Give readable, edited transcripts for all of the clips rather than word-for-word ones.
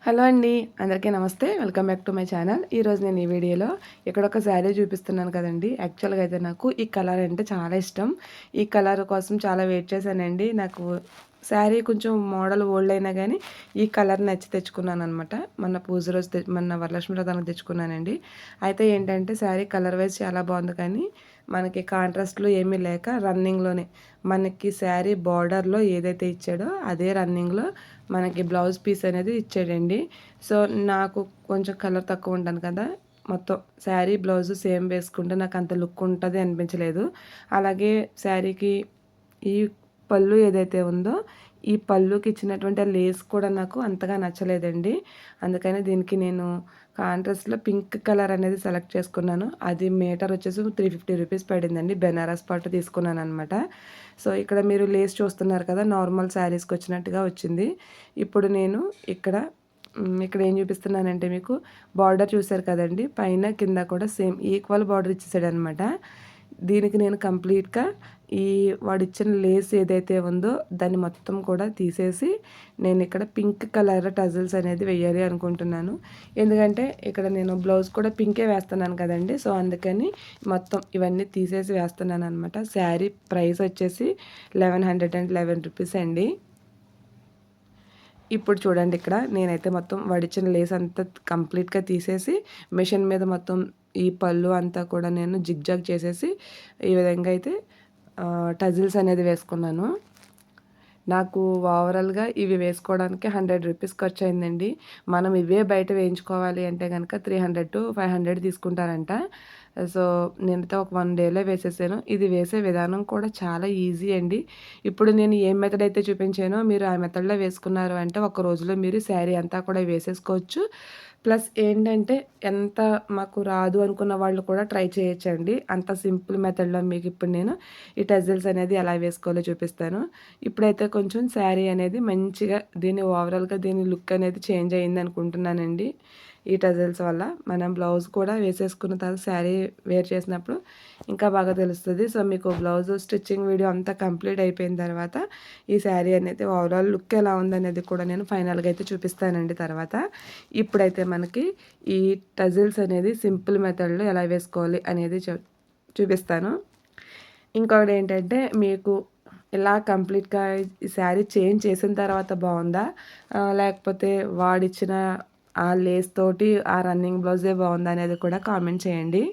Hello అండి, అందరికీ నమస్తే. Welcome back to my channel. ఈరోజు నేను ఈ వీడియోలో ఇక్కడ ఒక శారీ చూపిస్తున్నాను కదండి. యాక్చువల్గా అయితే నాకు ఈ కలర్ అంటే చాలా ఇష్టం. ఈ కలర్ కోసం చాలా వెయిట్ చేశానండి. నాకు శారీ కొంచెం మోడల్ ఓల్డ్ అయినా కానీ ఈ కలర్ నచ్చి తెచ్చుకున్నాను అనమాట. మొన్న పూజ రోజు మొన్న వరలక్ష్మి వ్రతానికి తెచ్చుకున్నానండి. అయితే ఏంటంటే శారీ కలర్ వైజ్ చాలా బాగుంది, కానీ మనకి కాంట్రాస్ట్లో ఏమీ లేక రన్నింగ్లోనే మనకి శారీ బార్డర్లో ఏదైతే ఇచ్చాడో అదే రన్నింగ్లో మనకి బ్లౌజ్ పీస్ అనేది ఇచ్చాడండి. సో నాకు కొంచెం కలర్ తక్కువ ఉంటాను కదా, మొత్తం శారీ బ్లౌజ్ సేమ్ వేసుకుంటే నాకు అంత లుక్ ఉంటుంది అనిపించలేదు. అలాగే శారీకి ఈ పళ్ళు ఏదైతే ఉందో ఈ పళ్ళుకి ఇచ్చినటువంటి లేస్ కూడా నాకు అంతగా నచ్చలేదండి. అందుకని దీనికి నేను కాంట్రాస్ట్లో పింక్ కలర్ అనేది సెలెక్ట్ చేసుకున్నాను. అది మీటర్ వచ్చేసి 350 రూపీస్ పడిందండి. బెనారస్ పట్టు తీసుకున్నాను అనమాట. సో ఇక్కడ మీరు లేస్ చూస్తున్నారు కదా, నార్మల్ శారీస్కి వచ్చినట్టుగా వచ్చింది. ఇప్పుడు నేను ఇక్కడ ఏం చూపిస్తున్నానంటే మీకు బార్డర్ చూసారు కదండి, పైన కింద కూడా సేమ్ ఈక్వల్ బార్డర్ ఇచ్చేసాడు అనమాట. దీనికి నేను కంప్లీట్గా ఈ వాడిచ్చిన లేస్ ఏదైతే ఉందో దాన్ని మొత్తం కూడా తీసేసి నేను ఇక్కడ పింక్ కలర్ టజల్స్ అనేది వేయాలి అనుకుంటున్నాను. ఎందుకంటే ఇక్కడ నేను బ్లౌజ్ కూడా పింకే వేస్తున్నాను కదండి. సో అందుకని మొత్తం ఇవన్నీ తీసేసి వేస్తున్నాను అనమాట. శారీ ప్రైస్ వచ్చేసి 1111 రూపీస్ అండి. ఇప్పుడు చూడండి, ఇక్కడ నేనైతే మొత్తం వడిచిన లేస్ అంతా కంప్లీట్గా తీసేసి మిషన్ మీద మొత్తం ఈ పళ్ళు అంతా కూడా నేను జిగ్జాగ్ చేసేసి ఈ విధంగా అయితే టజిల్స్ అనేది వేసుకున్నాను. నాకు ఓవరాల్గా ఇవి వేసుకోవడానికి 100 రూపీస్ ఖర్చు అయిందండి. మనం ఇవే బయట వేయించుకోవాలి అంటే కనుక 300 to 500 తీసుకుంటారంట. సో నేనైతే ఒక 1 డేలో వేసేసాను. ఇది వేసే విధానం కూడా చాలా ఈజీ అండి. ఇప్పుడు నేను ఏ మెథడ్ అయితే చూపించానో మీరు ఆ మెథడ్లో వేసుకున్నారు అంటే ఒక రోజులో మీరు శారీ అంతా కూడా వేసేసుకోవచ్చు. ప్లస్ ఏంటంటే ఎంత మాకు రాదు అనుకున్న వాళ్ళు కూడా ట్రై చేయొచ్చండి. అంత సింపుల్ మెథడ్లో మీకు ఇప్పుడు నేను ఈ టజిల్స్ అనేది ఎలా వేసుకోవాలో చూపిస్తాను. ఇప్పుడైతే కొంచెం శారీ అనేది మంచిగా ఓవరాల్గా దీని లుక్ అనేది చేంజ్ అయింది అనుకుంటున్నానండి. ఈ టజిల్స్ వల్ల మనం బ్లౌజ్ కూడా వేసేసుకున్న తర్వాత శారీ వేర్ చేసినప్పుడు ఇంకా బాగా తెలుస్తుంది. సో మీకు బ్లౌజ్ స్టిచ్చింగ్ వీడియో అంతా కంప్లీట్ అయిపోయిన తర్వాత ఈ శారీ అనేది ఓవరాల్ లుక్ ఎలా ఉందనేది కూడా నేను ఫైనల్గా అయితే చూపిస్తానండి తర్వాత. ఇప్పుడైతే మనకి ఈ టజిల్స్ అనేది సింపుల్ మెథడ్లో ఎలా వేసుకోవాలి అనేది చూపిస్తాను. ఇంకొకటి ఏంటంటే మీకు ఇలా కంప్లీట్గా ఈ శారీ చేంజ్ చేసిన తర్వాత బాగుందా, లేకపోతే వాడిచ్చిన ఆ లేస్ తోటి ఆ రన్నింగ్ బ్లౌజే బాగుందా అనేది కూడా కామెంట్ చేయండి.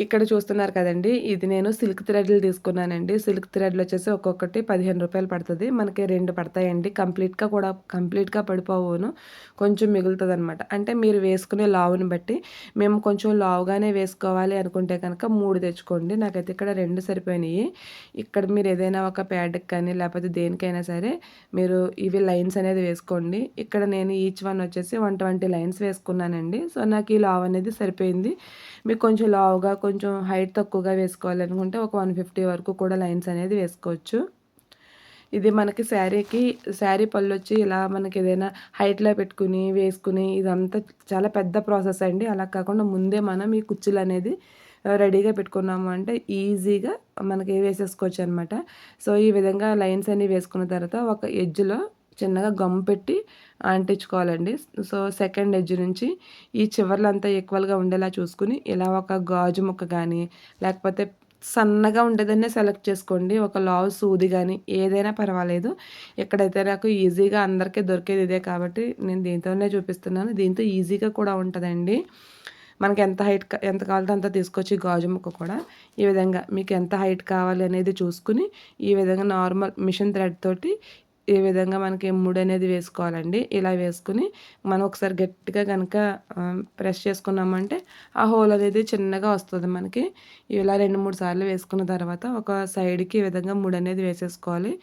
ఇక్కడ చూస్తున్నారు కదండి, ఇది నేను సిల్క్ థ్రెడ్లు తీసుకున్నానండి. సిల్క్ థ్రెడ్లు వచ్చేసి ఒక్కొక్కటి 15 రూపాయలు పడుతుంది. మనకి 2 పడతాయండి. కంప్లీట్గా పడిపోవును, కొంచెం మిగులుతుంది అనమాట. అంటే మీరు వేసుకునే లావుని బట్టి, మేము కొంచెం లావుగానే వేసుకోవాలి అనుకుంటే కనుక 3 తెచ్చుకోండి. నాకైతే ఇక్కడ 2 సరిపోయినాయి. ఇక్కడ మీరు ఏదైనా ఒక ప్యాడ్కి కానీ లేకపోతే దేనికైనా సరే మీరు ఇవి లైన్స్ అనేది వేసుకోండి. ఇక్కడ నేను ఈచ్ వన్ వచ్చేసి 120 లైన్స్ వేసుకున్నానండి. సో నాకు ఈ లావ్ అనేది సరిపోయింది. మీకు కొంచెం లావుగా కొంచెం హైట్ తక్కువగా వేసుకోవాలనుకుంటే ఒక 150 వరకు కూడా లైన్స్ అనేది వేసుకోవచ్చు. ఇది మనకి శారీ పళ్ళు వచ్చి ఇలా మనకి ఏదైనా హైట్లో పెట్టుకుని వేసుకుని ఇదంతా చాలా పెద్ద ప్రాసెస్ అండి. అలా కాకుండా ముందే మనం ఈ కుచ్చులు అనేది రెడీగా పెట్టుకున్నాము అంటే ఈజీగా మనకి వేసేసుకోవచ్చు అనమాట. సో ఈ విధంగా లైన్స్ అన్ని వేసుకున్న తర్వాత ఒక ఎడ్జ్లో చిన్నగా గమ్ పెట్టి అంటించుకోవాలండి. సో సెకండ్ ఎడ్జ్ నుంచి ఈ చివర్లంతా ఈక్వల్గా ఉండేలా చూసుకుని ఇలా ఒక గాజు ముక్క కానీ లేకపోతే సన్నగా ఉండేదాన్నే సెలెక్ట్ చేసుకోండి. ఒక లావు సూది కానీ ఏదైనా పర్వాలేదు. ఎక్కడైతే నాకు ఈజీగా అందరికీ దొరికేది ఇదే కాబట్టి నేను దీంతోనే చూపిస్తున్నాను. దీంతో ఈజీగా కూడా ఉంటుందండి. మనకి ఎంత కావాలంటే అంత తీసుకొచ్చి గాజు ముక్క కూడా ఈ విధంగా మీకు ఎంత హైట్ కావాలి అనేది చూసుకుని ఈ విధంగా నార్మల్ మిషన్ థ్రెడ్ తోటి ఈ విధంగా మనకి ముడి అనేది వేసుకోవాలండి. ఇలా వేసుకుని మనం ఒకసారి గట్టిగా కనుక ప్రెస్ చేసుకున్నామంటే ఆ హోల్ అనేది చిన్నగా వస్తుంది మనకి. ఇలా 2-3 సార్లు వేసుకున్న తర్వాత ఒక సైడ్కి ఈ విధంగా ముడి అనేది వేసేసుకోవాలి.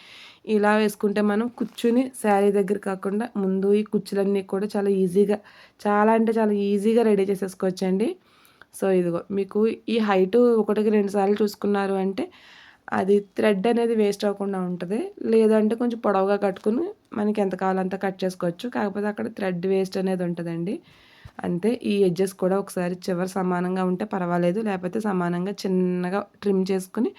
ఇలా వేసుకుంటే మనం కూర్చుని శారీ దగ్గర కాకుండా ముందు ఈ కుచ్చులన్నీ కూడా చాలా అంటే చాలా ఈజీగా రెడీ చేసేసుకోవచ్చండి. సో ఇదిగో మీకు ఈ హైటు 1-2 సార్లు చూసుకున్నారు అంటే అది థ్రెడ్ అనేది వేస్ట్ అవ్వకుండా ఉంటుంది. లేదంటే కొంచెం పొడవుగా కట్టుకుని మనకి ఎంత కావాలో అంత కట్ చేసుకోవచ్చు. కాకపోతే అక్కడ థ్రెడ్ వేస్ట్ అనేది ఉంటుందండి. అంతే. ఈ ఎడ్జెస్ కూడా ఒకసారి చివర సమానంగా ఉంటే పర్వాలేదు. లేకపోతే సమానంగా చిన్నగా ట్రిమ్ చేసుకొని,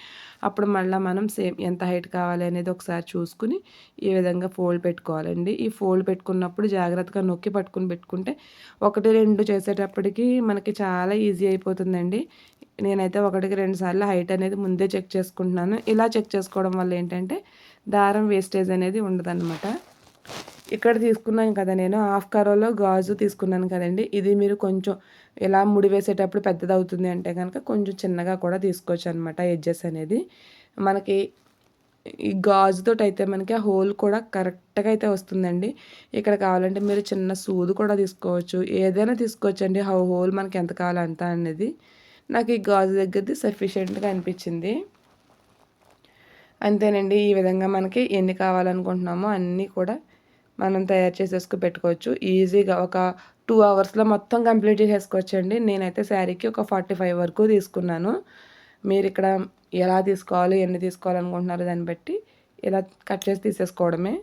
అప్పుడు మళ్ళా మనం సేమ్ ఎంత హైట్ కావాలి అనేది ఒకసారి చూసుకొని, ఈ విధంగా ఫోల్డ్ పెట్టుకోవాలండి. ఈ ఫోల్డ్ పెట్టుకున్నప్పుడు జాగ్రత్తగా నొక్కి పట్టుకొని పెట్టుకుంటే 1, 2 చేసేటప్పటికి మనకి చాలా ఈజీ అయిపోతుందండి. నేనైతే 1కి 2 సార్లు హైట్ అనేది ముందే చెక్ చేసుకుంటున్నాను. ఇలా చెక్ చేసుకోవడం వల్ల ఏంటంటే, దారం వేస్టేజ్ అనేది ఉండదనమాట. ఇక్కడ తీసుకున్నాను కదా నేను హాఫ్ కరోలో గాజు తీసుకున్నాను కదండీ! ఇది మీరు కొంచెం ఇలా ముడి వేసేటప్పుడు పెద్దదవుతుంది అంటే గనక కొంచెం చిన్నగా కూడా తీసుకోవచ్చనమాట ఎడ్జెస్ అనేది. మనకి ఈ గాజుతోటయితే మనకి ఆ హోల్ కూడా కరెక్ట్‌గా అయితే వస్తుందండి. ఇక్కడ కావాలంటే మీరు చిన్న సూది కూడా తీసుకోవచ్చు. ఏదైనా తీసుకోవచ్చండి. హోల్ మనకి ఎంత కావాలో అంత అనేది. నాకు ఈ గాజు దగ్గరది సఫిషియెంట్‌గా అనిపించింది. అంతేనండి. ఈ విధంగా మనకి ఎన్ని కావాలనుకుంటున్నామో అన్నీ కూడా మనం తయారు చేసేసుకొని పెట్టుకోవచ్చు. ఈజీగా ఒక 2 అవర్స్‌లో మొత్తం కంప్లీట్ చేసేసుకోవచ్చండి. నేనైతే శారీకి ఒక 45 వరకు తీసుకున్నాను. మీరిక్కడ ఎలా తీసుకోవాలి, ఎన్ని తీసుకోవాలనుకుంటున్నారో దాన్ని బట్టి ఇలా కట్ చేసి తీసేసుకోవడమే.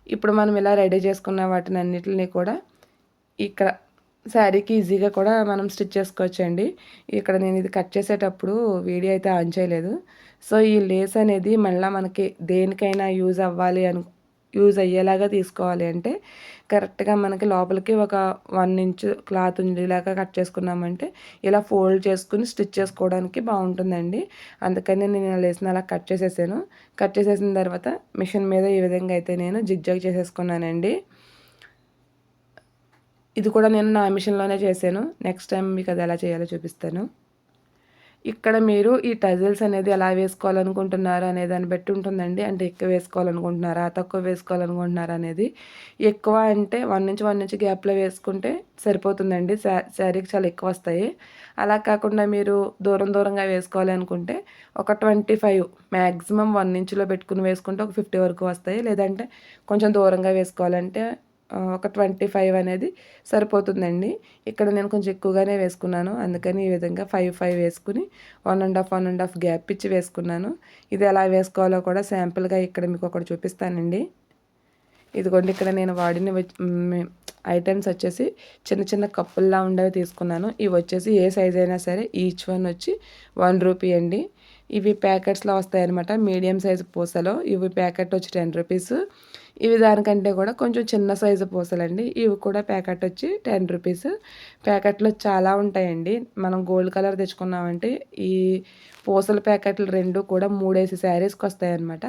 ఇప్పుడు మనం ఇలా రెడీ చేసుకున్న వాటినన్నిటిని కూడా ఇక్కడ శారీకి ఈజీగా కూడా మనం స్టిచ్ చేసుకోవచ్చండి. ఇక్కడ నేను ఇది కట్ చేసేటప్పుడు వీడియో అయితే ఆన్ చేయలేదు. సో, ఈ లేస్ అనేది మళ్ళా మనకి దేనికైనా యూజ్ అయ్యేలాగా తీసుకోవాలి అంటే కరెక్ట్‌గా మనకి లోపలికి ఒక 1 ఇంచ్ క్లాత్ ఉండేలాగా కట్ చేసుకున్నామంటే ఇలా ఫోల్డ్ చేసుకొని స్టిచ్ చేసుకోవడానికి బాగుంటుందండి. అందుకని నేను ఆ లేస్‌ని అలా కట్ చేసేసాను. కట్ చేసేసిన తర్వాత మిషన్ మీద ఈ విధంగా అయితే నేను జిగ్‌జాగ్ చేసేసుకున్నానండి. ఇది కూడా నేను నా మిషన్‌లోనే చేశాను. నెక్స్ట్ టైం మీకు అది ఎలా చేయాలో చూపిస్తాను. ఇక్కడ మీరు ఈ టజిల్స్ అనేది ఎలా వేసుకోవాలనుకుంటున్నారు అనే దాన్ని బట్టి ఉంటుందండి. అంటే ఎక్కువ వేసుకోవాలనుకుంటున్నారా? తక్కువ వేసుకోవాలనుకుంటున్నారా అనేది. ఎక్కువ అంటే 1 ఇంచ్ గ్యాప్‌లో వేసుకుంటే సరిపోతుందండి. శారీకి చాలా ఎక్కువొస్తాయి. అలా కాకుండా మీరు దూరంగా వేసుకోవాలి అనుకుంటే ఒక 25 మాక్సిమం 1 ఇంచ్‌లో పెట్టుకొని వేసుకుంటే ఒక 50 వరకు వస్తాయి. లేదంటే కొంచెం దూరంగా వేసుకోవాలంటే ఒక 25 అనేది సరిపోతుందండి. ఇక్కడ నేను కొంచెం ఎక్కువగానే వేసుకున్నాను. అందుకని ఈ విధంగా 5 వేసుకుని 1 ½ గ్యాప్ ఇచ్చి వేసుకున్నాను. ఇది ఎలా వేసుకోవాలో కూడా శాంపుల్‌గా ఇక్కడ మీకు ఒకటి చూపిస్తానండి. ఇదిగోండి ఇక్కడ నేను వాడిన ఐటెమ్స్ వచ్చేసి చిన్న కప్పుల్లా ఉండేవి తీసుకున్నాను. ఇవి వచ్చేసి ఏ సైజ్ అయినా సరే ఈచ్ వన్ వచ్చి ₹1 అండి. ఇవి ప్యాకెట్స్‌లో వస్తాయన్నమాట. మీడియం సైజు పూసలు. ఇవి ప్యాకెట్ వచ్చి ₹10. ఇవి దానికంటే కూడా కొంచెం చిన్న సైజు పూసలండి. ఇవి కూడా ప్యాకెట్ వచ్చి ₹10. ప్యాకెట్‌లో చాలా ఉంటాయండి. మనం గోల్డ్ కలర్ తెచ్చుకున్నామంటే ఈ పూసల ప్యాకెట్లు 2 కూడా 3 శారీస్‌కి వస్తాయన్నమాట.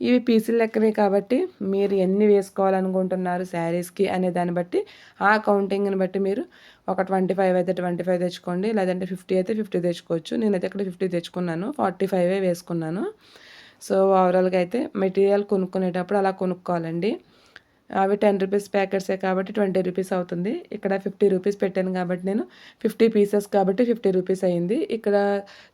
ఇవి పీసులు లెక్కనే కాబట్టి మీరు ఎన్ని వేసుకోవాలనుకుంటున్నారు శారీస్‌కి అనే దాన్ని బట్టి ఆ కౌంటింగ్‌ని బట్టి మీరు ఒక 25 అయితే 25 తెచ్చుకోండి. లేదంటే 50 అయితే 50 తెచ్చుకోవచ్చు. నేనైతే ఇక్కడ 50 తెచ్చుకున్నాను. 45 వేసుకున్నాను. సో, ఓవరాల్‌గా అయితే మెటీరియల్ కొనుక్కునేటప్పుడు అలా కొనుక్కోవాలండి. అవి ₹10 ప్యాకెట్సే కాబట్టి ₹20 అవుతుంది. ఇక్కడ ₹50 పెట్టాను కాబట్టి నేను 50 పీసెస్ కాబట్టి ₹50 అయింది. ఇక్కడ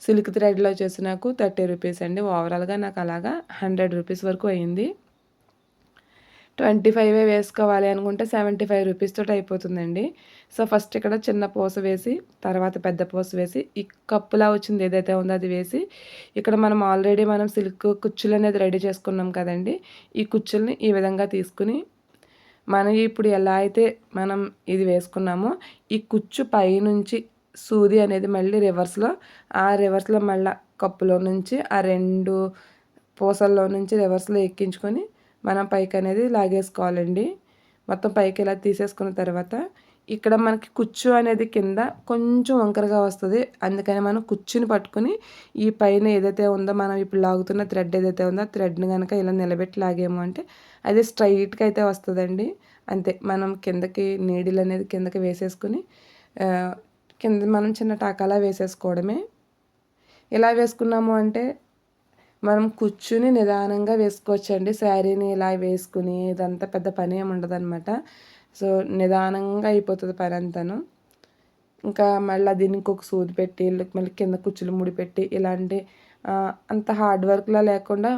సిల్క్ థ్రెడ్‌లో వచ్చేసి నాకు ₹30 అండి. ఓవరాల్‌గా నాకు అలాగా ₹100 వరకు అయింది. 25 వేసుకోవాలి అనుకుంటే ₹75 తోటి అయిపోతుందండి. సో, ఫస్ట్ ఇక్కడ చిన్న పూస వేసి, తర్వాత పెద్ద పూస వేసి, ఈ కప్పులా వచ్చింది ఏదైతే ఉందో అది వేసి, ఇక్కడ మనం సిల్క్ కుచ్చులనేది రెడీ చేసుకున్నాం కదండీ! ఈ కుచ్చుల్ని ఈ విధంగా తీసుకొని, మనం ఇప్పుడు ఎలా అయితే మనం ఇది వేసుకున్నామో, ఈ కుచ్చు పైనుంచి సూది అనేది మళ్ళీ రివర్స్‌లో మళ్ళా కప్పులో నుంచి ఆ 2 పూసల్లో నుంచి రివర్స్‌లో ఎక్కించుకొని మనం పైకనేది లాగేసుకోవాలండి. మొత్తం పైకి ఇలా తీసేసుకున్న తర్వాత ఇక్కడ మనకి కుచ్చు అనేది కింద కొంచెం వంకరగా వస్తది. అందుకని మనం కుచ్చుని పట్టుకొని ఈ పైన ఏదైతే ఉందో మనం ఇప్పుడు లాగుతున్న థ్రెడ్ ఏదైతే ఉందో ఆ థ్రెడ్‌ని గనక ఇలా నిలబెట్టి లాగాము అంటే అది స్ట్రెయిట్‌గా అయితే వస్తదండి. అంతే మనం కిందకి నీడిల్ అనేది కిందకి వేసేసుకొని కింద మనం చిన్న టాకాలా వేసేసుకోవడమే. ఇలా వేసుకున్నాము అంటే మనం కూర్చుని నిదానంగా వేసుకోవచ్చండి. శారీని ఇలా వేసుకుని ఇదంతా పెద్ద పని ఏమి ఉండదనమాట. సో, నిదానంగా అయిపోతది పనంతాను. ఇంకా మళ్ళీ దీనికి ఇంకొక సూది పెట్టి మళ్ళీ కింద కుచ్చులు ముడిపెట్టి ఇలాంటి అంత హార్డ్ వర్క్‌లా లేకుండా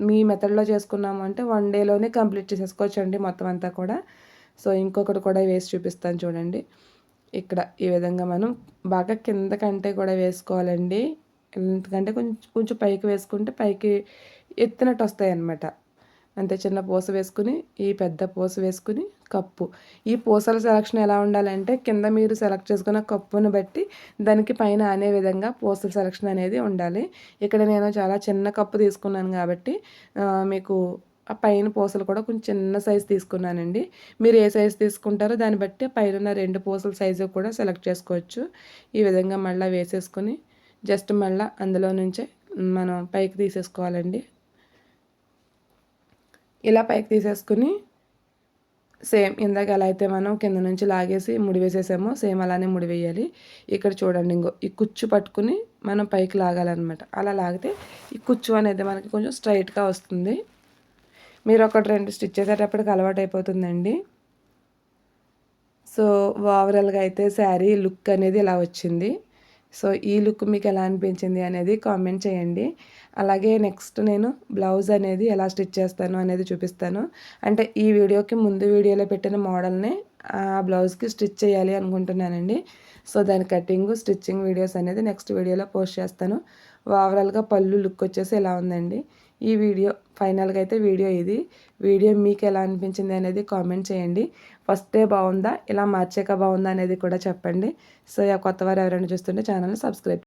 మీ మెథడ్‌లో చేసుకున్నాము అంటే 1 డేలోనే కంప్లీట్ చేసేసుకోవచ్చండి మొత్తం అంతా కూడా. సో, ఇంకొకటి కూడా వేసి చూపిస్తాను చూడండి. ఇక్కడ ఈ విధంగా మనం బాగా కిందకంటే కూడా వేసుకోవాలండి. ఎందుకంటే కొంచెం కొంచెం పైకి వేసుకుంటే పైకి ఎత్తినట్టు వస్తాయన్నమాట. అంతే చిన్న పూస వేసుకుని ఈ పెద్ద పూస వేసుకుని కప్పు. ఈ పూసల సెలక్షన్ ఎలా ఉండాలంటే కింద మీరు సెలెక్ట్ చేసుకున్న కప్పుని బట్టి దానికి పైన అనే విధంగా పూసల సెలక్షన్ అనేది ఉండాలి. ఇక్కడ నేను చాలా చిన్న కప్పు తీసుకున్నాను కాబట్టి మీకు ఆ పైన పూసలు కూడా కొంచెం చిన్న సైజు తీసుకున్నానండి. మీరు ఏ సైజు తీసుకుంటారో దాన్ని బట్టి పైన 2 పూసల సైజు కూడా సెలెక్ట్ చేసుకోవచ్చు. ఈ విధంగా మళ్ళీ వేసేసుకొని జస్ట్ మళ్ళీ అందులో నుంచే మనం పైకి తీసేసుకోవాలండి. ఇలా పైకి తీసేసుకుని సేమ్ ఇందాక ఎలా అయితే మనం కింద నుంచి లాగేసి ముడి వేసేసామో సేమ్ అలానే ముడి వేయాలి. ఇక్కడ చూడండి ఇంకో ఈ కుచ్చు పట్టుకుని మనం పైకి లాగాలన్నమాట. అలా లాగితే ఈ కుచ్చు అనేది మనకి కొంచెం స్ట్రైట్గా వస్తుంది. మీరు ఒకటి 2 స్టిచ్ చేసేటప్పటికి అలవాటు అయిపోతుందండి. సో ఓవరాల్గా అయితే శారీ లుక్ అనేది ఇలా వచ్చింది. సో ఈ లుక్ మీకు ఎలా అనిపించింది అనేది కామెంట్ చేయండి. అలాగే నెక్స్ట్ నేను బ్లౌజ్ అనేది ఎలా స్టిచ్ చేస్తాను అనేది చూపిస్తాను. అంటే ఈ వీడియోకి ముందు వీడియోలో పెట్టిన మోడల్ని ఆ బ్లౌజ్కి స్టిచ్ చేయాలి అనుకుంటున్నానండి. సో దాని కటింగ్ స్టిచ్చింగ్ వీడియోస్ అనేది నెక్స్ట్ వీడియోలో పోస్ట్ చేస్తాను. ఓవరాల్గా పళ్ళు లుక్ వచ్చేసి ఎలా ఉందండి. ఈ వీడియో ఫైనల్గా అయితే వీడియో మీకు ఎలా అనిపించింది అనేది కామెంట్ చేయండి. ఫస్టే బాగుందా ఇలా మార్చాక బాగుందా అనేది కూడా చెప్పండి. సో కొత్త వారు ఎవరైనా చూస్తుంటే ఛానల్ని సబ్స్క్రైబ్